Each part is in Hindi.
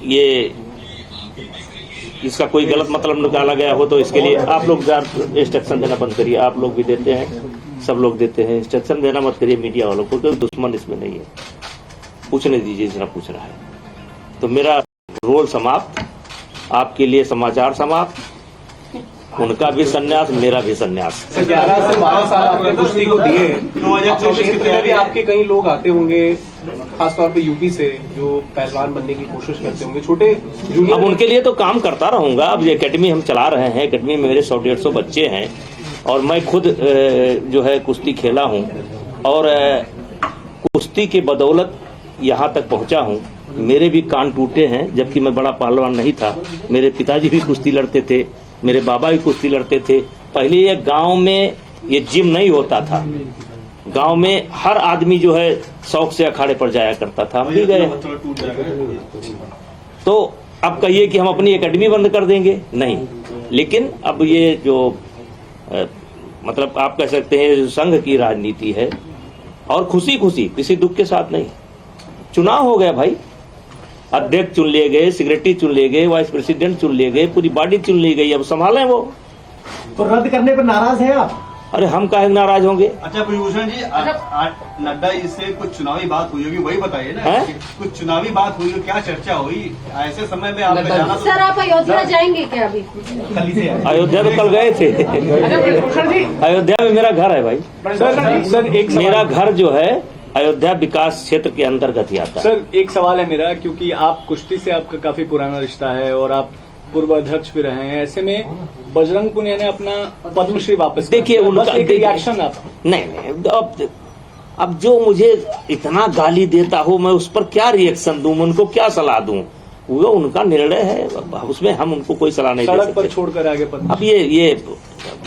ये इसका कोई गलत मतलब निकाला गया हो तो इसके लिए आप लोग इंस्ट्रक्शन देना बंद करिए। आप लोग भी देते हैं, सब लोग देते हैं, इंस्ट्रक्शन देना मत करिए मीडिया वालों को, कोई दुश्मन इसमें नहीं है। पूछने दीजिए जितना पूछ रहा है। तो मेरा रोल समाप्त, आपके लिए समाचार समाप्त, उनका भी संन्यास, मेरा भी संन्यास। 11 से 12 साल आपने कुश्ती को दिए, 2024 की तैयारी आपके कई लोग आते होंगे खासतौर पे यूपी से जो पहलवान बनने की कोशिश करते होंगे, छोटे जूनियर। अब उनके लिए तो काम करता रहूंगा। अब ये एकेडमी हम चला रहे हैं, एकेडमी में मेरे 100-150 बच्चे हैं और मैं खुद जो है कुश्ती खेला हूं और कुश्ती के बदौलत यहाँ तक पहुंचा हूं। मेरे भी कान टूटे हैं, जबकि मैं बड़ा पहलवान नहीं था। मेरे पिताजी भी कुश्ती लड़ते थे, मेरे बाबा भी कुश्ती लड़ते थे। पहले ये गांव में ये जिम नहीं होता था, गांव में हर आदमी जो है शौक से अखाड़े पर जाया करता था, हम भी गए। तो अब कहिए कि हम अपनी एकेडमी बंद कर देंगे, नहीं। लेकिन अब ये जो मतलब आप कह सकते हैं संघ की राजनीति है और खुशी खुशी, किसी दुख के साथ नहीं। चुनाव हो गया भाई, अध्यक्ष चुन लिए गए, सेक्रेटरी चुन लिए गए, वाइस प्रेसिडेंट चुन लिए गए, पूरी बॉडी चुन ली गई, अब संभालें वो। तो रद्द करने पर नाराज हैं आप? अरे हम काहे नाराज होंगे? अच्छा भूषण जी, नड्डा जी से कुछ चुनावी बात हुई होगी, वही बताइए ना। कुछ चुनावी बात हुई हो, क्या चर्चा हुई ऐसे समय में आपका जाना? सर आप अयोध्या जाएंगे क्या अभी? अयोध्या तो कल गए थे। अयोध्या में मेरा घर है भाई। सर एक मेरा घर जो है अयोध्या विकास क्षेत्र के अंतर्गत ही आता है। सर एक सवाल है मेरा, क्योंकि आप कुश्ती से आपका काफी पुराना रिश्ता है और आप पूर्व अध्यक्ष भी रहे हैं, ऐसे में बजरंग पुनिया ने अपना पद्मश्री वापस, देखिए उनका एक रिएक्शन आप। नहीं, अब जो मुझे इतना गाली देता हो मैं उस पर क्या रिएक्शन दूं, उनको क्या सलाह दूं? वो उनका निर्णय है, उसमें हम उनको कोई सलाह नहीं दे सकते। सड़क पर छोड़कर आगे अब ये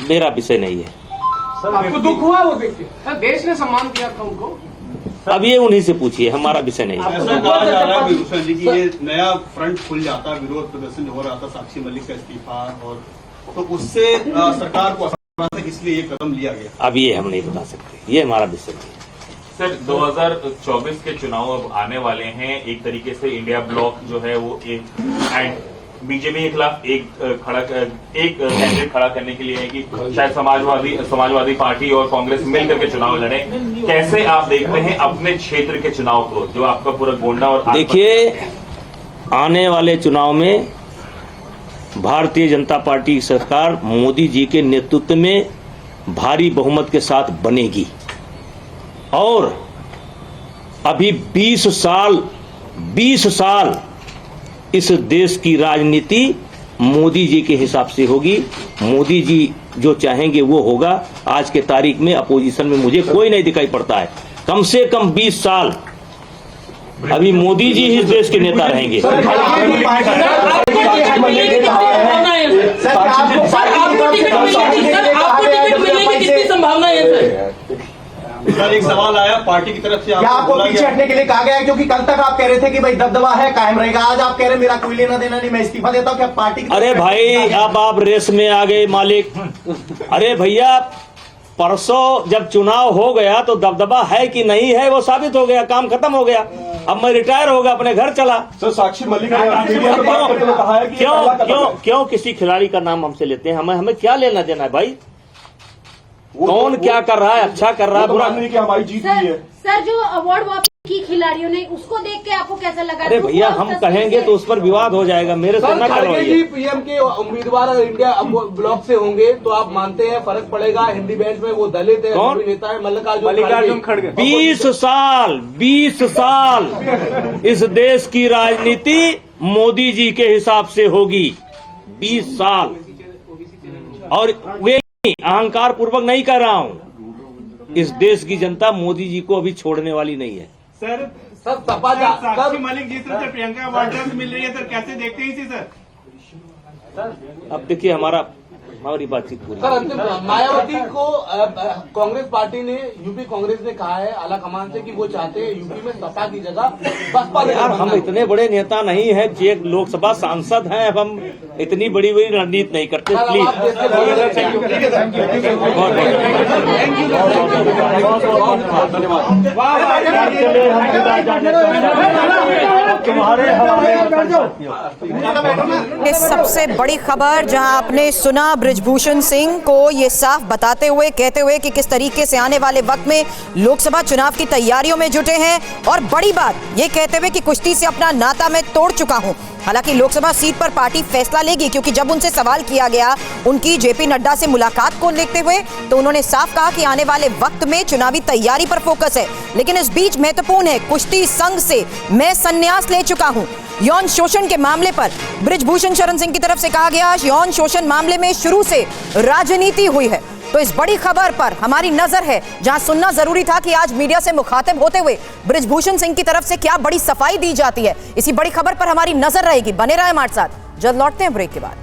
मेरा विषय नहीं है। आपको दुख हुआ वो देख के? देश ने सम्मान किया था उनको। अब ये उन्हीं से पूछिए, हमारा विषय नहीं है। ऐसा कहा जा रहा है भूषण जी की ये नया फ्रंट खुल जाता, विरोध प्रदर्शन हो रहा था साक्षी मलिक का इस्तीफा, और तो उससे सरकार को असर था, इसलिए ये कदम लिया गया। अब ये हम नहीं बता सकते, ये हमारा विषय नहीं है। सर 2024 के चुनाव अब आने वाले हैं। एक तरीके से इंडिया ब्लॉक जो है वो एक बीजेपी के खिलाफ एक कैंडिडेट खड़ा करने के लिए है कि शायद समाजवादी पार्टी और कांग्रेस मिलकर के चुनाव लड़े। कैसे आप देखते हैं अपने क्षेत्र के चुनाव को, जो आपका पूरा गोंडा और देखिए आने वाले चुनाव में भारतीय जनता पार्टी की सरकार मोदी जी के नेतृत्व में भारी बहुमत के साथ बनेगी और अभी 20 साल इस देश की राजनीति मोदी जी के हिसाब से होगी। मोदी जी जो चाहेंगे वो होगा। आज के तारीख में अपोजिशन में मुझे कोई नहीं दिखाई पड़ता है। कम से कम 20 साल अभी मोदी जी ही इस देश के नेता रहेंगे। संभावना है सर? सर एक सवाल आया पार्टी की तरफ से, क्या आपको पीछे हटने के लिए कहा गया है? क्योंकि कल तक आप कह रहे थे कि भाई दबदबा है, कायम रहेगा। आज आप कह रहे हैं मेरा कोई लेना देना नहीं, मैं इस्तीफा देता हूं। क्या पार्टी की? अरे भाई अब आप रेस में आ गए मालिक। अरे भैया परसों जब चुनाव हो गया तो दबदबा है कि नहीं है वो साबित हो गया, काम खत्म हो गया। अब मैं रिटायर होगा, अपने घर चला। सर साक्षी मलिक ने मीडिया में बात करके कहा है कि क्यों किसी खिलाड़ी का नाम हमसे लेते हैं? हमें क्या लेना देना है भाई? कौन क्या कर रहा है, अच्छा कर रहा है, बुरा नहीं कि हमारी जीत हुई है। सर जो अवार्ड वापस की खिलाड़ियों ने, उसको देख के आपको कैसा लगा? अरे भैया हम कहेंगे तो उस पर विवाद हो जाएगा, मेरे से न करवाइए। पीएम के उम्मीदवार इंडिया ब्लॉक से होंगे तो आप मानते हैं फर्क पड़ेगा? हिंदी बेंच में वो दलित है, कौन नेता है मल्लिकार्जुन खड़गे। 20 साल इस देश की राजनीति मोदी जी के हिसाब से होगी। 20 साल। और वे अहंकार पूर्वक नहीं कर रहा हूं, इस देश की जनता मोदी जी को अभी छोड़ने वाली नहीं है। सर सपा साक्षी मलिक जिस तरह से प्रियंका वाड्रा से मिल रही है सर, कैसे देखते हैं इसे सर? अब देखिए हमारा हमारी बातचीत पूरी। सर अंतिम मायावती को कांग्रेस पार्टी ने, यूपी कांग्रेस ने कहा है आला कमान से कि वो चाहते हैं यूपी में सपा की जगह बसपा। यार हम इतने बड़े नेता नहीं है, एक लोकसभा सांसद हैं, अब हम इतनी बड़ी बड़ी रणनीति नहीं करते। प्लीज ये सबसे बड़ी खबर जहां आपने सुना बृजभूषण सिंह को ये साफ बताते हुए, कहते हुए कि किस तरीके से आने वाले वक्त में लोकसभा चुनाव की तैयारियों में जुटे हैं, और बड़ी बात ये कहते हुए कि कुश्ती से अपना नाता मैं तोड़ चुका हूं। हालांकि लोकसभा सीट पर पार्टी फैसला लेगी, क्योंकि जब उनसे सवाल किया गया उनकी जेपी नड्डा से मुलाकात को लेते हुए, तो उन्होंने साफ कहा कि आने वाले वक्त में चुनावी तैयारी पर फोकस है। लेकिन इस बीच महत्वपूर्ण है, कुश्ती संघ से मैं संन्यास ले चुका हूं। यौन शोषण के मामले पर बृजभूषण शरण सिंह की तरफ से कहा गया, यौन शोषण मामले में शुरू से राजनीति हुई है। तो इस बड़ी खबर पर हमारी नजर है, जहां सुनना जरूरी था कि आज मीडिया से मुखातिब होते हुए बृजभूषण सिंह की तरफ से क्या बड़ी सफाई दी जाती है। इसी बड़ी खबर पर हमारी नजर रहेगी। बने रहे हमारे साथ, जल्द लौटते हैं ब्रेक के बाद।